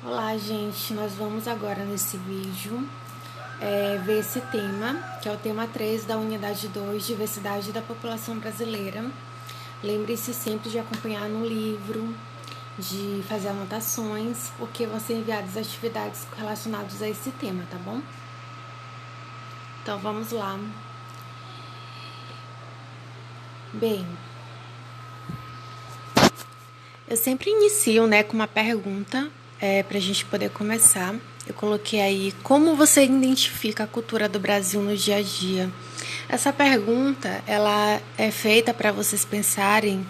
Olá, gente, nós vamos agora nesse vídeo ver esse tema, que é o tema 3 da unidade 2, diversidade da população brasileira. Lembre-se sempre de acompanhar no livro, de fazer anotações, porque vão ser enviadas atividades relacionadas a esse tema, tá bom? Então, vamos lá. Bem, eu sempre inicio, com uma pergunta para a gente poder começar. Eu coloquei aí como você identifica a cultura do Brasil no dia a dia. Essa pergunta ela é feita para vocês pensarem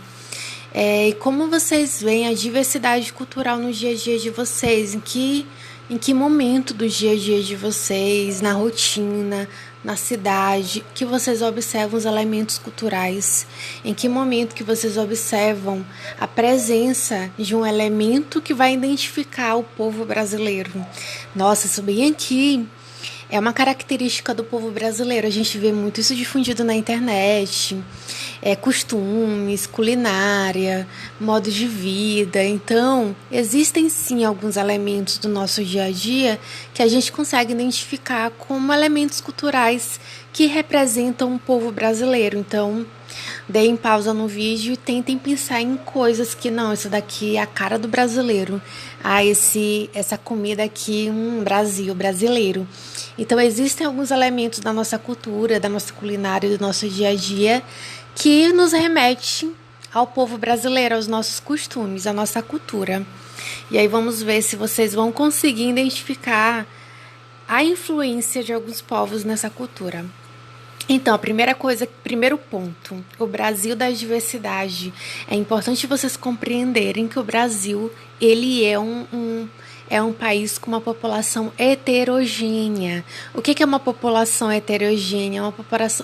como vocês veem a diversidade cultural no dia a dia de vocês, em que momento do dia a dia de vocês, na rotina, na cidade, que vocês observam os elementos culturais, em que momento que vocês observam a presença de um elemento que vai identificar o povo brasileiro. Nossa, isso bem aqui é uma característica do povo brasileiro. A gente vê muito isso difundido na internet, costumes, culinária, modo de vida. Então, existem sim alguns elementos do nosso dia a dia que a gente consegue identificar como elementos culturais que representam o povo brasileiro. Então, deem pausa no vídeo e tentem pensar em coisas que não, isso daqui é a cara do brasileiro. Essa comida aqui, Brasil, brasileiro. Então, existem alguns elementos da nossa cultura, da nossa culinária, do nosso dia a dia, que nos remete ao povo brasileiro, aos nossos costumes, à nossa cultura. E aí vamos ver se vocês vão conseguir identificar a influência de alguns povos nessa cultura. Então, a primeiro ponto, o Brasil da diversidade. É importante vocês compreenderem que o Brasil, ele é um país com uma população heterogênea. O que é uma população heterogênea? É uma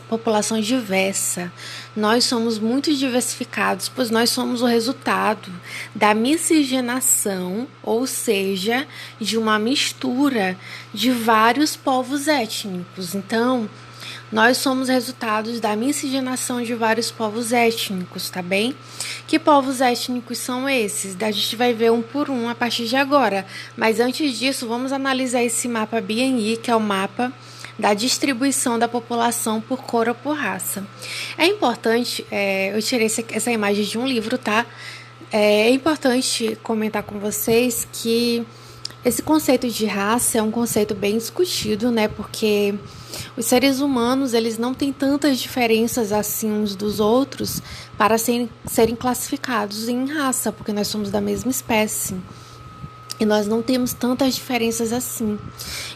população diversa. Nós somos muito diversificados, pois nós somos o resultado da miscigenação, ou seja, de uma mistura de vários povos étnicos. Então, nós somos resultados da miscigenação de vários povos étnicos, tá bem? Que povos étnicos são esses? A gente vai ver um por um a partir de agora. Mas antes disso, vamos analisar esse mapa BNI, que é o mapa da distribuição da população por cor ou por raça. É importante, eu tirei essa imagem de um livro, tá? É importante comentar com vocês que esse conceito de raça é um conceito bem discutido, porque os seres humanos, eles não têm tantas diferenças assim uns dos outros para serem classificados em raça, porque nós somos da mesma espécie. E nós não temos tantas diferenças assim.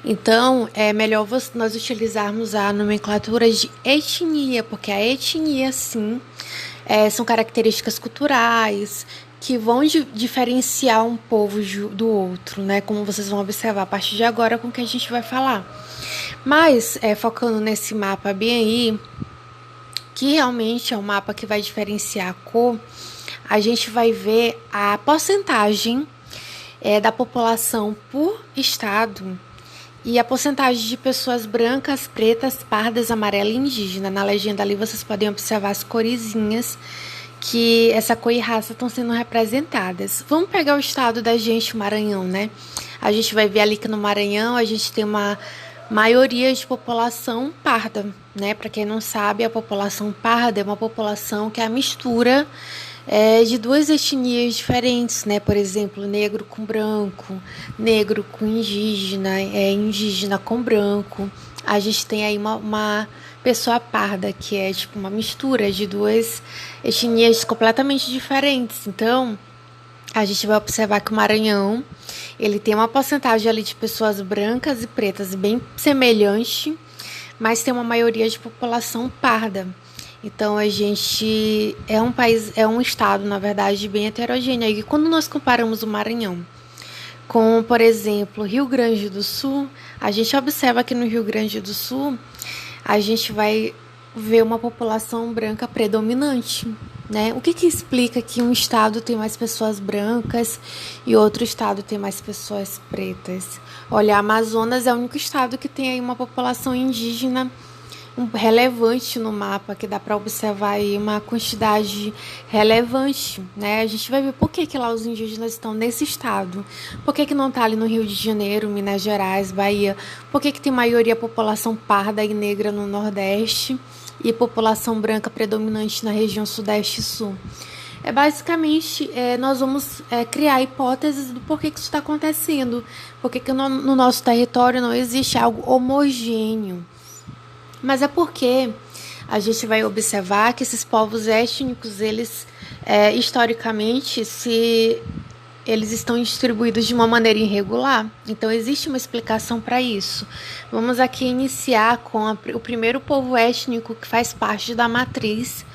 Então, é melhor nós utilizarmos a nomenclatura de etnia, porque a etnia, sim, são características culturais que vão diferenciar um povo do outro, como vocês vão observar a partir de agora com o que a gente vai falar. Mas, focando nesse mapa BNI, que realmente é um mapa que vai diferenciar a cor, a gente vai ver a porcentagem da população por estado e a porcentagem de pessoas brancas, pretas, pardas, amarela e indígena. Na legenda ali vocês podem observar as coresinhas que essa cor e raça estão sendo representadas. Vamos pegar o estado da gente, o Maranhão, A gente vai ver ali que no Maranhão a gente tem uma maioria de população parda, Para quem não sabe, a população parda é uma população que é a mistura de duas etnias diferentes, Por exemplo, negro com branco, negro com indígena, indígena com branco. A gente tem aí uma pessoa parda, que é tipo uma mistura de duas etnias completamente diferentes. Então, a gente vai observar que o Maranhão, ele tem uma porcentagem ali de pessoas brancas e pretas bem semelhante, mas tem uma maioria de população parda. Então, a gente é um estado, na verdade, bem heterogêneo. E quando nós comparamos o Maranhão com, por exemplo, Rio Grande do Sul, a gente observa que no Rio Grande do Sul a gente vai ver uma população branca predominante, O que explica que um estado tem mais pessoas brancas e outro estado tem mais pessoas pretas? Olha, Amazonas é o único estado que tem aí uma população indígena relevante no mapa, que dá para observar aí uma quantidade relevante, né? A gente vai ver por que lá os indígenas estão nesse estado, por que não está ali no Rio de Janeiro, Minas Gerais, Bahia, por que tem maioria população parda e negra no Nordeste e população branca predominante na região Sudeste e Sul. Basicamente, nós vamos criar hipóteses do porquê que isso está acontecendo, porque que no nosso território não existe algo homogêneo. Mas é porque a gente vai observar que esses povos étnicos, eles historicamente, eles estão distribuídos de uma maneira irregular. Então, existe uma explicação para isso. Vamos aqui iniciar com o primeiro povo étnico que faz parte da matriz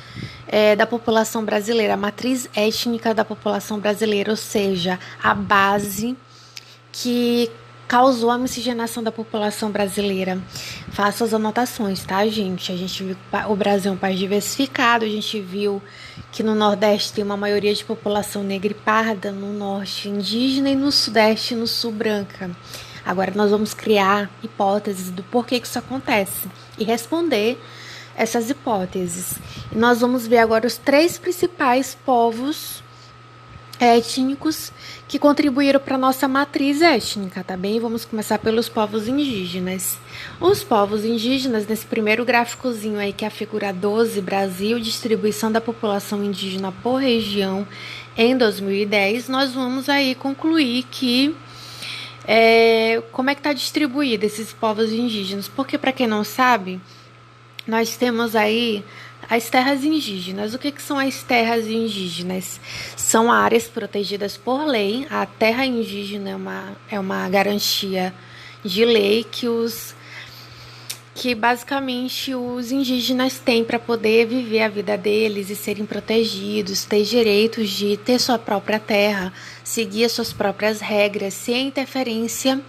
da população brasileira, a matriz étnica da população brasileira, ou seja, a base que causou a miscigenação da população brasileira. Faça as anotações, tá, gente? A gente viu que o Brasil é um país diversificado, a gente viu que no Nordeste tem uma maioria de população negra e parda, no Norte indígena e no Sudeste e no Sul branca. Agora nós vamos criar hipóteses do porquê que isso acontece e responder essas hipóteses. E nós vamos ver agora os 3 principais povos étnicos que contribuíram para a nossa matriz étnica, tá bem? Vamos começar pelos povos indígenas. Os povos indígenas, nesse primeiro gráficozinho aí, que é a figura 12, Brasil, distribuição da população indígena por região em 2010, nós vamos aí concluir que como é que está distribuído esses povos indígenas, porque para quem não sabe, nós temos aí as terras indígenas. O que são as terras indígenas? São áreas protegidas por lei. A terra indígena é uma garantia de lei que basicamente os indígenas têm para poder viver a vida deles e serem protegidos, ter direitos de ter sua própria terra, seguir as suas próprias regras, sem interferência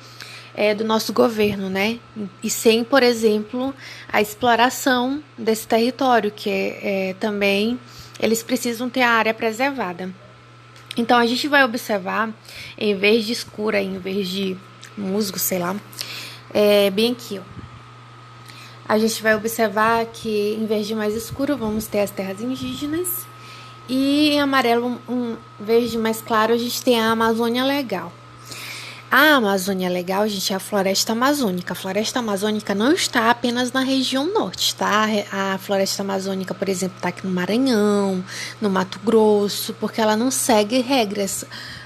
do nosso governo, né? E sem, por exemplo, a exploração desse território, que também eles precisam ter a área preservada. Então, a gente vai observar, em vez de escura, em vez de musgo, sei lá, bem aqui, ó. A gente vai observar que, em vez de mais escuro, vamos ter as terras indígenas. E em amarelo, um verde mais claro, a gente tem a Amazônia Legal. A Amazônia Legal, gente, é a floresta amazônica. A floresta amazônica não está apenas na região norte, tá? A floresta amazônica, por exemplo, está aqui no Maranhão, no Mato Grosso, porque ela não segue regras.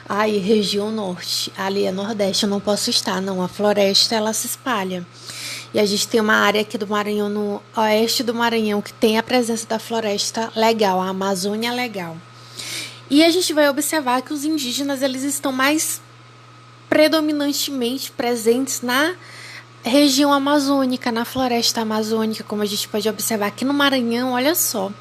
Aí, região norte, ali é nordeste, eu não posso estar, não. A floresta, ela se espalha. E a gente tem uma área aqui do Maranhão, no oeste do Maranhão, que tem a presença da floresta legal, a Amazônia Legal. E a gente vai observar que os indígenas, eles estão mais predominantemente presentes na região amazônica, na floresta amazônica, como a gente pode observar aqui no Maranhão. Olha só,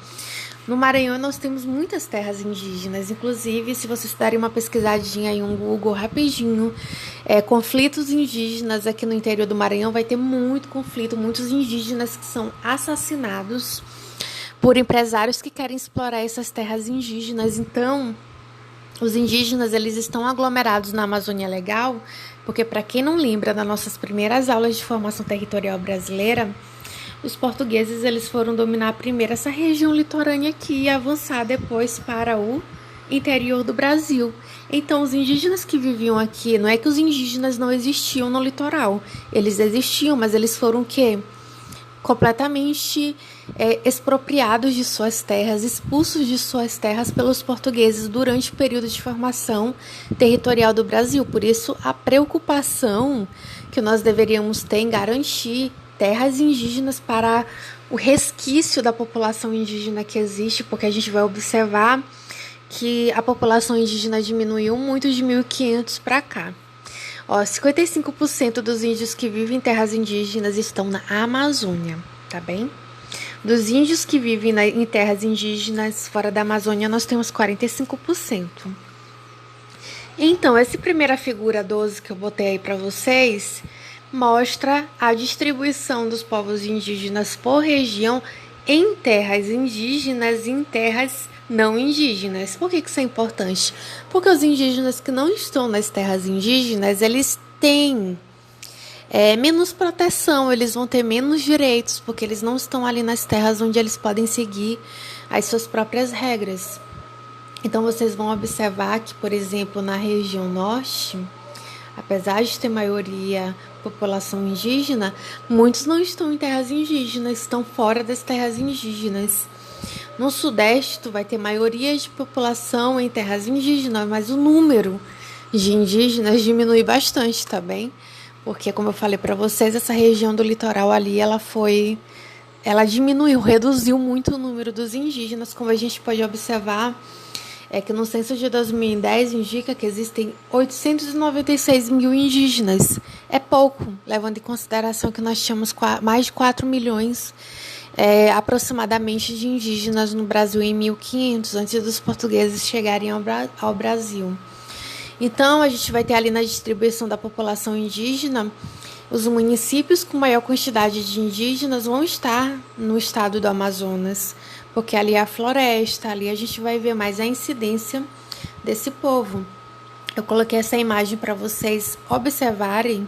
no Maranhão nós temos muitas terras indígenas, inclusive se vocês darem uma pesquisadinha em um Google rapidinho, conflitos indígenas aqui no interior do Maranhão, vai ter muito conflito, muitos indígenas que são assassinados por empresários que querem explorar essas terras indígenas. Então, os indígenas, eles estão aglomerados na Amazônia Legal, porque, para quem não lembra das nossas primeiras aulas de formação territorial brasileira, os portugueses, eles foram dominar primeiro essa região litorânea aqui e avançar depois para o interior do Brasil. Então, os indígenas que viviam aqui, não é que os indígenas não existiam no litoral, eles existiam, mas eles foram o quê? Completamente expropriados de suas terras, expulsos de suas terras pelos portugueses durante o período de formação territorial do Brasil. Por isso, a preocupação que nós deveríamos ter em garantir terras indígenas para o resquício da população indígena que existe, porque a gente vai observar que a população indígena diminuiu muito de 1500 para cá. 55% dos índios que vivem em terras indígenas estão na Amazônia, tá bem? Dos índios que vivem em terras indígenas fora da Amazônia, nós temos 45%. Então, essa primeira figura 12 que eu botei aí para vocês mostra a distribuição dos povos indígenas por região em terras indígenas e em terras não indígenas. Por que isso é importante? Porque os indígenas que não estão nas terras indígenas, eles têm menos proteção, eles vão ter menos direitos, porque eles não estão ali nas terras onde eles podem seguir as suas próprias regras. Então, vocês vão observar que, por exemplo, na região norte, apesar de ter maioria população indígena, muitos não estão em terras indígenas, estão fora das terras indígenas. No sudeste, tu vai ter maioria de população em terras indígenas, mas o número de indígenas diminui bastante, tá bem? Porque, como eu falei para vocês, essa região do litoral ali, ela diminuiu, reduziu muito o número dos indígenas, como a gente pode observar. É que no censo de 2010 indica que existem 896 mil indígenas. É pouco, levando em consideração que nós tínhamos mais de 4 milhões aproximadamente de indígenas no Brasil em 1500, antes dos portugueses chegarem ao Brasil. Então, a gente vai ter ali na distribuição da população indígena, os municípios com maior quantidade de indígenas vão estar no estado do Amazonas, porque ali é a floresta, ali a gente vai ver mais a incidência desse povo. Eu coloquei essa imagem para vocês observarem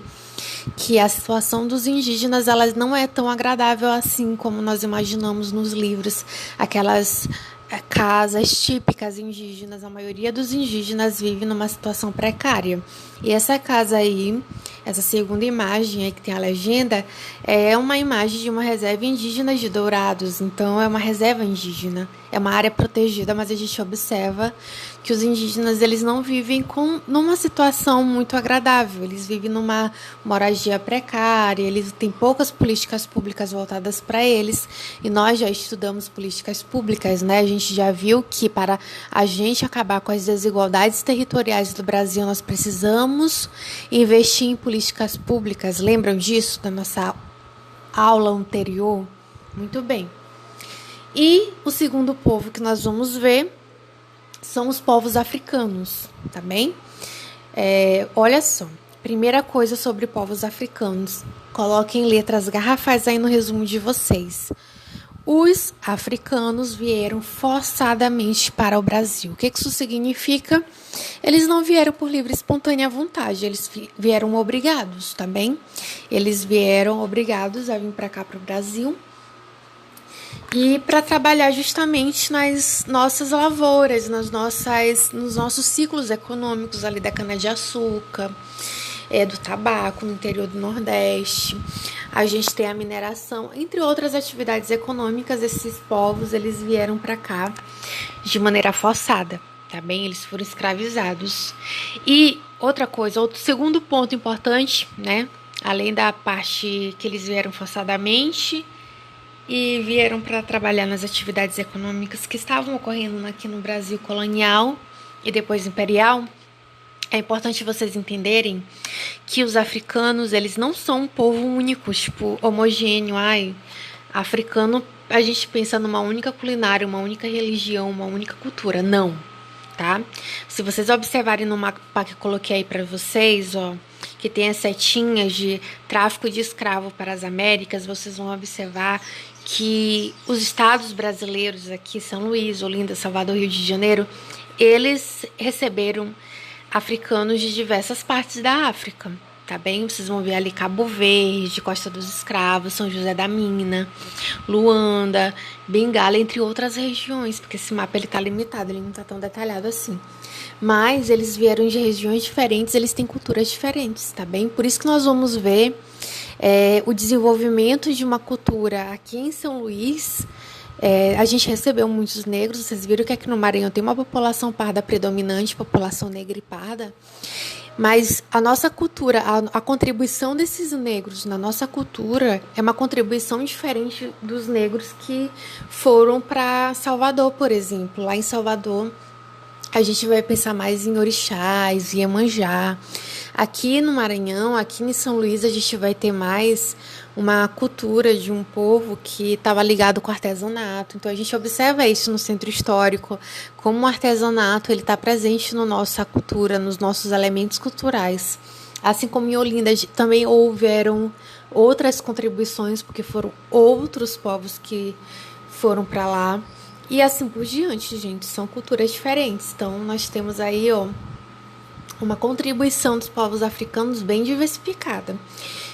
que a situação dos indígenas ela não é tão agradável assim como nós imaginamos nos livros, aquelas casas típicas indígenas. A maioria dos indígenas vive numa situação precária. E essa casa aí, essa segunda imagem aí que tem a legenda, é uma imagem de uma reserva indígena de Dourados. Então, é uma reserva indígena. É uma área protegida, mas a gente observa que os indígenas eles não vivem numa situação muito agradável. Eles vivem numa moradia precária, eles têm poucas políticas públicas voltadas para eles. E nós já estudamos políticas públicas, né? A gente já viu que para a gente acabar com as desigualdades territoriais do Brasil, nós precisamos investir em políticas públicas. Lembram disso da nossa aula anterior? Muito bem. E o segundo povo que nós vamos ver são os povos africanos, tá bem? Olha só, primeira coisa sobre povos africanos. Coloquem letras garrafais aí no resumo de vocês. Os africanos vieram forçadamente para o Brasil. O que isso significa? Eles não vieram por livre e espontânea vontade, eles vieram obrigados, tá bem? Eles vieram obrigados a vir para cá, para o Brasil, e para trabalhar justamente nas nossas lavouras, nos nossos ciclos econômicos ali da cana-de-açúcar, do tabaco no interior do Nordeste. A gente tem a mineração, entre outras atividades econômicas. Esses povos eles vieram para cá de maneira forçada, tá bem? Eles foram escravizados. E outra coisa, outro segundo ponto importante, né? Além da parte que eles vieram forçadamente e vieram para trabalhar nas atividades econômicas que estavam ocorrendo aqui no Brasil colonial e depois imperial, é importante vocês entenderem que os africanos, eles não são um povo único, tipo, homogêneo. Africano, a gente pensa numa única culinária, uma única religião, uma única cultura. Não, tá? Se vocês observarem no mapa que eu coloquei aí para vocês, que tem as setinhas de tráfico de escravo para as Américas, vocês vão observar que os estados brasileiros aqui, São Luís, Olinda, Salvador, Rio de Janeiro, eles receberam africanos de diversas partes da África, tá bem? Vocês vão ver ali Cabo Verde, Costa dos Escravos, São José da Mina, Luanda, Bengala, entre outras regiões, porque esse mapa ele tá limitado, ele não tá tão detalhado assim. Mas eles vieram de regiões diferentes, eles têm culturas diferentes, tá bem? Por isso que nós vamos ver o desenvolvimento de uma cultura aqui em São Luís. A gente recebeu muitos negros. Vocês viram que aqui no Maranhão tem uma população parda predominante, população negra e parda, mas a nossa cultura, a contribuição desses negros na nossa cultura é uma contribuição diferente dos negros que foram para Salvador, por exemplo. Lá em Salvador a gente vai pensar mais em orixás, Iemanjá. Aqui no Maranhão, aqui em São Luís, a gente vai ter mais uma cultura de um povo que estava ligado com o artesanato. Então, a gente observa isso no centro histórico, como o artesanato ele está presente na nossa cultura, nos nossos elementos culturais. Assim como em Olinda, também houveram outras contribuições, porque foram outros povos que foram para lá. E assim por diante, gente, são culturas diferentes. Então, nós temos aí, uma contribuição dos povos africanos bem diversificada.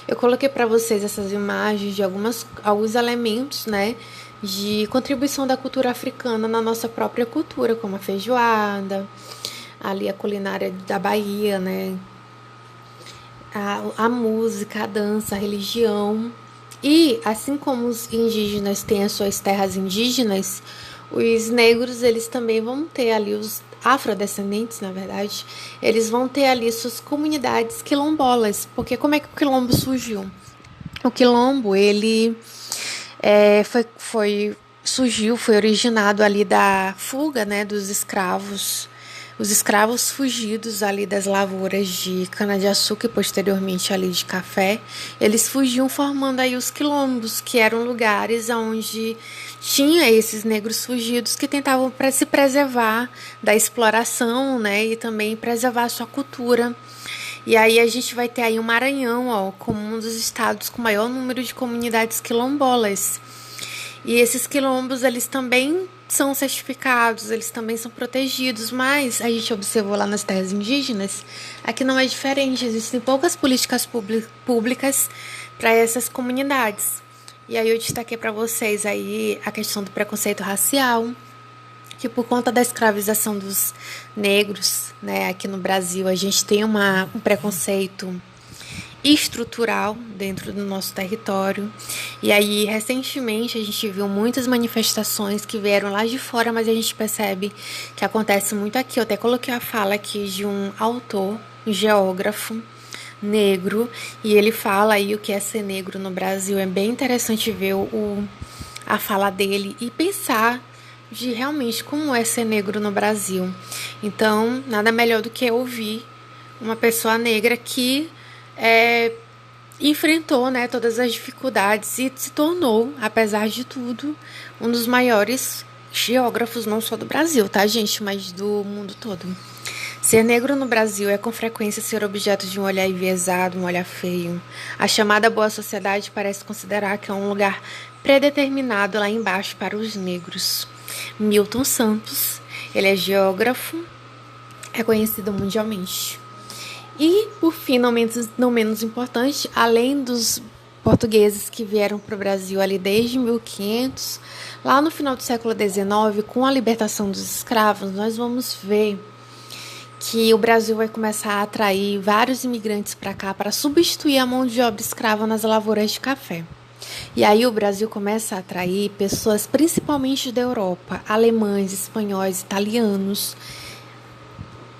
Eu coloquei para vocês essas imagens de alguns elementos, né, de contribuição da cultura africana na nossa própria cultura, como a feijoada, ali a culinária da Bahia, né, a música, a dança, a religião. E assim como os indígenas têm as suas terras indígenas, os negros, eles também vão ter ali, os afrodescendentes, na verdade, eles vão ter ali suas comunidades quilombolas. Porque como é que o quilombo surgiu? O quilombo, ele foi originado ali da fuga, né, dos escravos. Os escravos fugidos ali das lavouras de cana-de-açúcar e posteriormente ali de café, eles fugiam formando aí os quilombos, que eram lugares onde tinha esses negros fugidos que tentavam se preservar da exploração, né, e também preservar a sua cultura. E aí a gente vai ter aí o Maranhão, ó, como um dos estados com maior número de comunidades quilombolas. E esses quilombos, eles também são certificados, eles também são protegidos, mas a gente observou lá nas terras indígenas, aqui não é diferente, existem poucas políticas públicas para essas comunidades. E aí eu destaquei para vocês aí a questão do preconceito racial, que por conta da escravização dos negros, né, aqui no Brasil, a gente tem um preconceito estrutural dentro do nosso território. E aí, recentemente, a gente viu muitas manifestações que vieram lá de fora, mas a gente percebe que acontece muito aqui. Eu até coloquei a fala aqui de um autor, um geógrafo negro, e ele fala aí o que é ser negro no Brasil. É bem interessante ver a fala dele e pensar de realmente como é ser negro no Brasil. Então, nada melhor do que ouvir uma pessoa negra que enfrentou, né, todas as dificuldades e se tornou, apesar de tudo, um dos maiores geógrafos, não só do Brasil, tá, gente, mas do mundo todo. Ser negro no Brasil é com frequência ser objeto de um olhar enviesado, um olhar feio. A chamada boa sociedade parece considerar que é um lugar predeterminado lá embaixo para os negros. Milton Santos, ele é geógrafo, é conhecido mundialmente. E, por fim, não menos importante, além dos portugueses que vieram para o Brasil ali desde 1500, lá no final do século XIX, com a libertação dos escravos, nós vamos ver que o Brasil vai começar a atrair vários imigrantes para cá para substituir a mão de obra escrava nas lavouras de café. E aí o Brasil começa a atrair pessoas principalmente da Europa, alemães, espanhóis, italianos.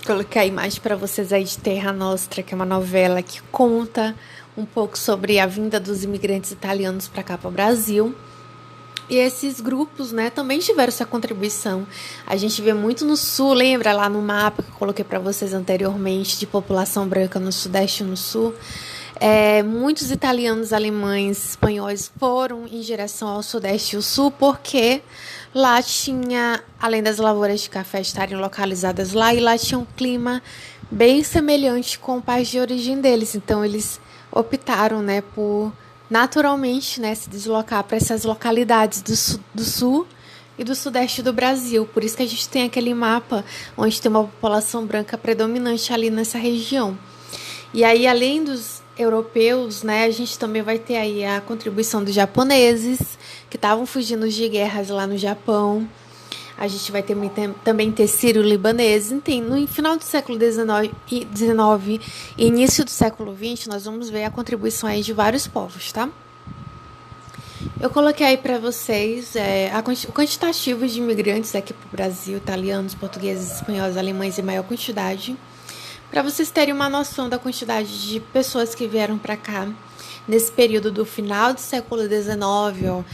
Coloquei a imagem para vocês aí de Terra Nostra, que é uma novela que conta um pouco sobre a vinda dos imigrantes italianos para cá, para o Brasil. E esses grupos, né, também tiveram sua contribuição. A gente vê muito no sul, lembra lá no mapa que eu coloquei para vocês anteriormente, de população branca no sudeste e no sul. Muitos italianos, alemães, espanhóis foram em direção ao sudeste e ao sul, porque lá tinha, além das lavouras de café estarem localizadas lá, e lá tinha um clima bem semelhante com o país de origem deles. Então, eles optaram, né, por naturalmente, né, se deslocar para essas localidades do sul e do sudeste do Brasil. Por isso que a gente tem aquele mapa onde tem uma população branca predominante ali nessa região. E aí, além dos europeus, né, a gente também vai ter aí a contribuição dos japoneses, que estavam fugindo de guerras lá no Japão. A gente vai também ter sírio-libaneses. No final do século XIX e início do século XX, nós vamos ver a contribuição aí de vários povos, tá? Eu coloquei aí para vocês o quantitativo de imigrantes aqui para o Brasil, italianos, portugueses, espanhóis, alemães em maior quantidade, para vocês terem uma noção da quantidade de pessoas que vieram para cá nesse período do final do século XIX,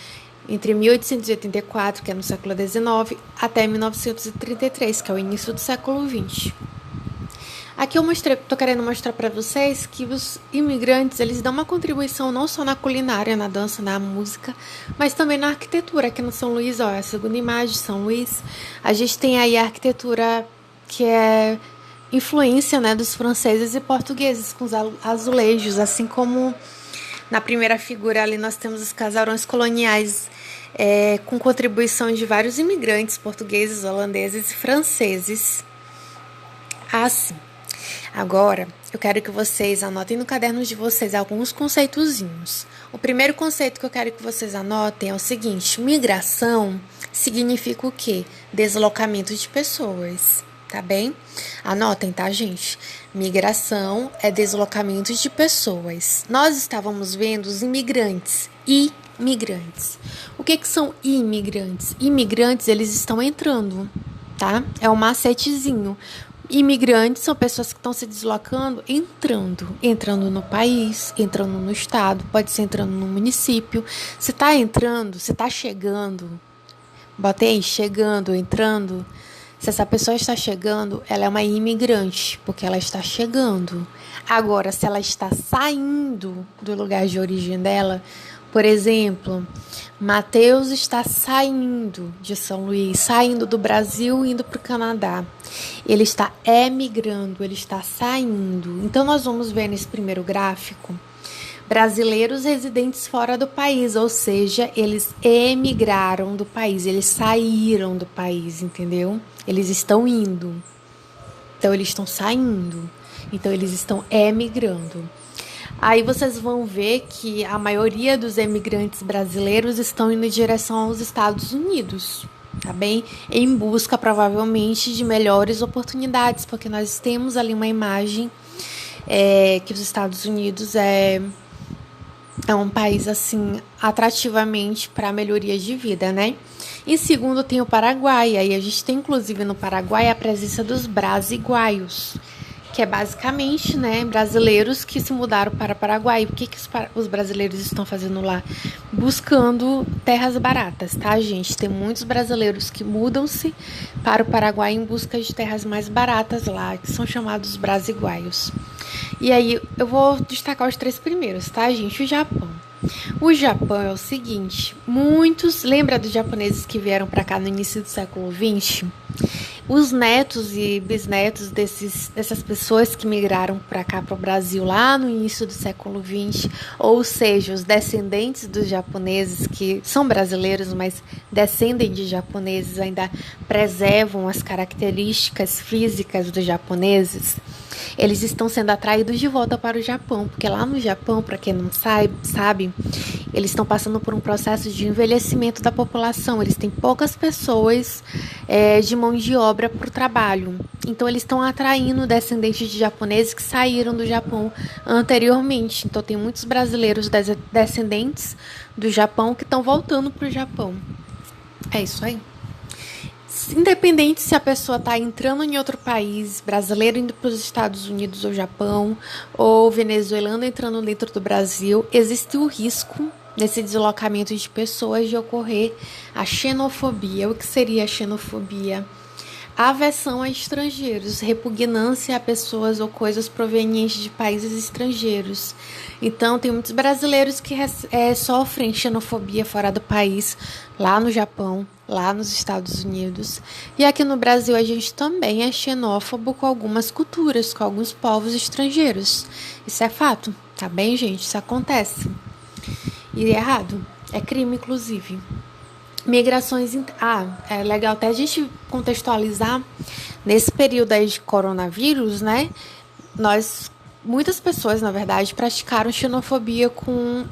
entre 1884, que é no século XIX, até 1933, que é o início do século XX. Aqui eu estou querendo mostrar para vocês que os imigrantes, eles dão uma contribuição não só na culinária, na dança, na música, mas também na arquitetura. Aqui no São Luís, ó, é a segunda imagem de São Luís, a gente tem aí a arquitetura que é influência, né, dos franceses e portugueses, com os azulejos, assim como na primeira figura ali nós temos os casarões coloniais, com contribuição de vários imigrantes portugueses, holandeses e franceses. Assim, Agora, eu quero que vocês anotem no caderno de vocês alguns conceitozinhos. O primeiro conceito que eu quero que vocês anotem é o seguinte: migração significa o quê? Deslocamento de pessoas, tá bem? Anotem, tá, gente? Migração é deslocamento de pessoas. Nós estávamos vendo os imigrantes e imigrantes. O que são imigrantes? Imigrantes, eles estão entrando, tá? É um macetezinho. Imigrantes são pessoas que estão se deslocando, entrando no país, entrando no estado, pode ser entrando no município. Se está entrando, se está chegando, bota aí, chegando, entrando. Se essa pessoa está chegando, ela é uma imigrante, porque ela está chegando. Agora, se ela está saindo do lugar de origem dela, por exemplo, Mateus está saindo de São Luís, saindo do Brasil, indo para o Canadá. Ele está emigrando, ele está saindo. Então, nós vamos ver nesse primeiro gráfico brasileiros residentes fora do país, ou seja, eles emigraram do país, eles saíram do país, entendeu? Eles estão indo, então eles estão saindo, então eles estão emigrando. Aí vocês vão ver que a maioria dos emigrantes brasileiros estão indo em direção aos Estados Unidos, tá bem? Em busca, provavelmente, de melhores oportunidades, porque nós temos ali uma imagem que os Estados Unidos é um país, assim, atrativamente para melhoria de vida, né? Em segundo, tem o Paraguai. Aí a gente tem, inclusive, no Paraguai, a presença dos brasiguaios, que é basicamente, né, brasileiros que se mudaram para o Paraguai. O que os brasileiros estão fazendo lá? Buscando terras baratas, tá, gente? Tem muitos brasileiros que mudam-se para o Paraguai em busca de terras mais baratas lá, que são chamados brasiguaios. E aí, eu vou destacar os 3 primeiros, tá, gente? O Japão. O Japão é o seguinte, lembra dos japoneses que vieram para cá no início do século XX? Os netos e bisnetos dessas pessoas que migraram para cá, para o Brasil, lá no início do século XX, ou seja, os descendentes dos japoneses, que são brasileiros, mas descendem de japoneses, ainda preservam as características físicas dos japoneses, eles estão sendo atraídos de volta para o Japão, porque lá no Japão, para quem não sabe, eles estão passando por um processo de envelhecimento da população. Eles têm poucas pessoas de mão de obra para o trabalho. Então, eles estão atraindo descendentes de japoneses que saíram do Japão anteriormente. Então, tem muitos brasileiros descendentes do Japão que estão voltando para o Japão. É isso aí. Independente se a pessoa está entrando em outro país, brasileiro indo para os Estados Unidos ou Japão, ou venezuelano entrando dentro do Brasil, existe o risco nesse deslocamento de pessoas de ocorrer a xenofobia. O que seria a xenofobia? Aversão a estrangeiros, repugnância a pessoas ou coisas provenientes de países estrangeiros. Então, tem muitos brasileiros que sofrem xenofobia fora do país, lá no Japão, lá nos Estados Unidos. E aqui no Brasil, a gente também é xenófobo com algumas culturas, com alguns povos estrangeiros. Isso é fato, tá bem, gente? Isso acontece. E é errado. É crime, inclusive. Migrações... é legal até a gente contextualizar nesse período aí de coronavírus, né? Muitas pessoas, na verdade, praticaram xenofobia com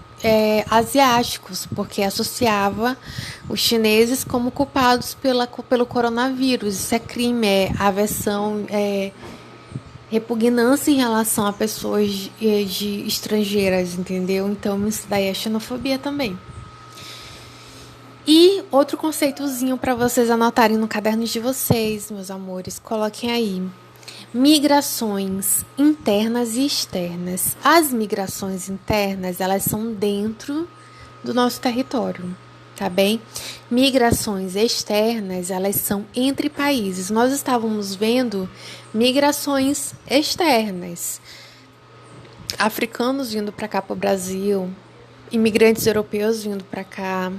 asiáticos, porque associava os chineses como culpados pelo coronavírus. Isso é crime, é aversão, repugnância em relação a pessoas de estrangeiras, entendeu? Então, isso daí é xenofobia também. E outro conceitozinho para vocês anotarem no caderno de vocês, meus amores, coloquem aí. Migrações internas e externas. As migrações internas, elas são dentro do nosso território, tá bem? Migrações externas, elas são entre países. Nós estávamos vendo migrações externas. Africanos vindo para cá, para o Brasil, imigrantes europeus vindo para cá,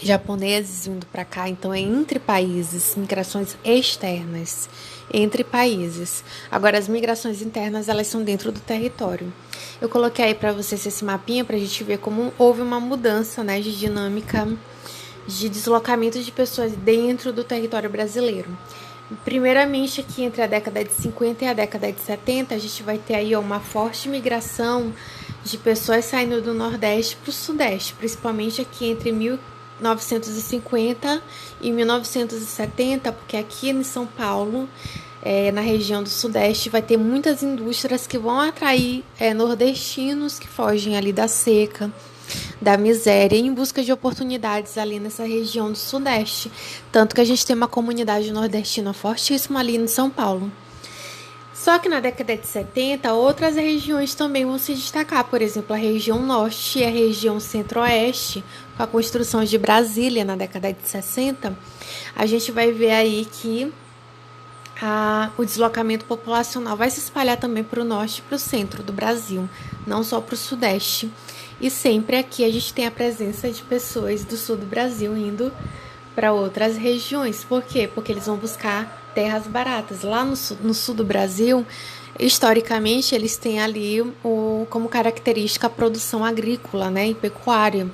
japoneses vindo para cá. Então, é entre países, migrações externas, entre países. Agora, as migrações internas, elas são dentro do território. Eu coloquei aí para vocês esse mapinha para a gente ver como houve uma mudança, né, de dinâmica de deslocamento de pessoas dentro do território brasileiro. Primeiramente, aqui entre a década de 50 e a década de 70, a gente vai ter aí uma forte migração de pessoas saindo do Nordeste para o Sudeste, principalmente aqui entre 1950 e 1970, porque aqui em São Paulo, na região do Sudeste, vai ter muitas indústrias que vão atrair nordestinos que fogem ali da seca, da miséria, em busca de oportunidades ali nessa região do Sudeste. Tanto que a gente tem uma comunidade nordestina fortíssima ali em São Paulo. Só que na década de 70, outras regiões também vão se destacar. Por exemplo, a região Norte e a região Centro-Oeste, com a construção de Brasília na década de 60, a gente vai ver aí que o deslocamento populacional vai se espalhar também para o norte e para o centro do Brasil, não só para o sudeste. E sempre aqui a gente tem a presença de pessoas do sul do Brasil indo para outras regiões. Por quê? Porque eles vão buscar terras baratas. Lá no sul do Brasil, historicamente, eles têm ali como característica a produção agrícola, né, e pecuária.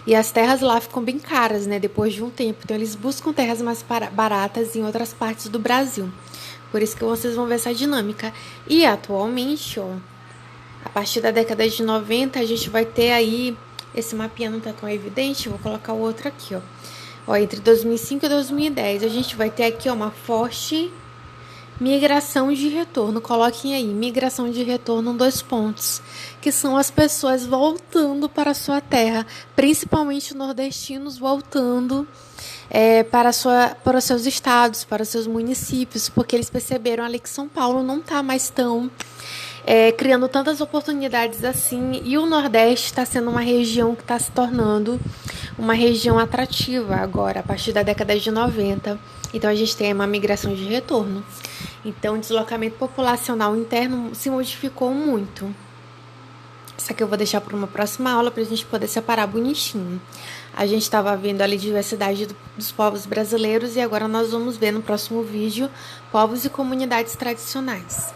E as terras lá ficam bem caras, né, depois de um tempo. Então, eles buscam terras mais baratas em outras partes do Brasil. Por isso que vocês vão ver essa dinâmica. E, atualmente, a partir da década de 90, a gente vai ter aí... Esse mapinha não tá tão evidente, vou colocar o outro aqui, entre 2005 e 2010, a gente vai ter aqui uma forte migração de retorno. Coloquem aí, migração de retorno, 2 pontos, que são as pessoas voltando para a sua terra, principalmente nordestinos voltando para os seus estados, para os seus municípios, porque eles perceberam ali que São Paulo não está mais tão criando tantas oportunidades assim, e o Nordeste está sendo uma região que está se tornando uma região atrativa agora, a partir da década de 90. Então, a gente tem uma migração de retorno. Então, o deslocamento populacional interno se modificou muito. Isso aqui eu vou deixar para uma próxima aula para a gente poder separar bonitinho. A gente estava vendo ali a diversidade dos povos brasileiros e agora nós vamos ver no próximo vídeo povos e comunidades tradicionais.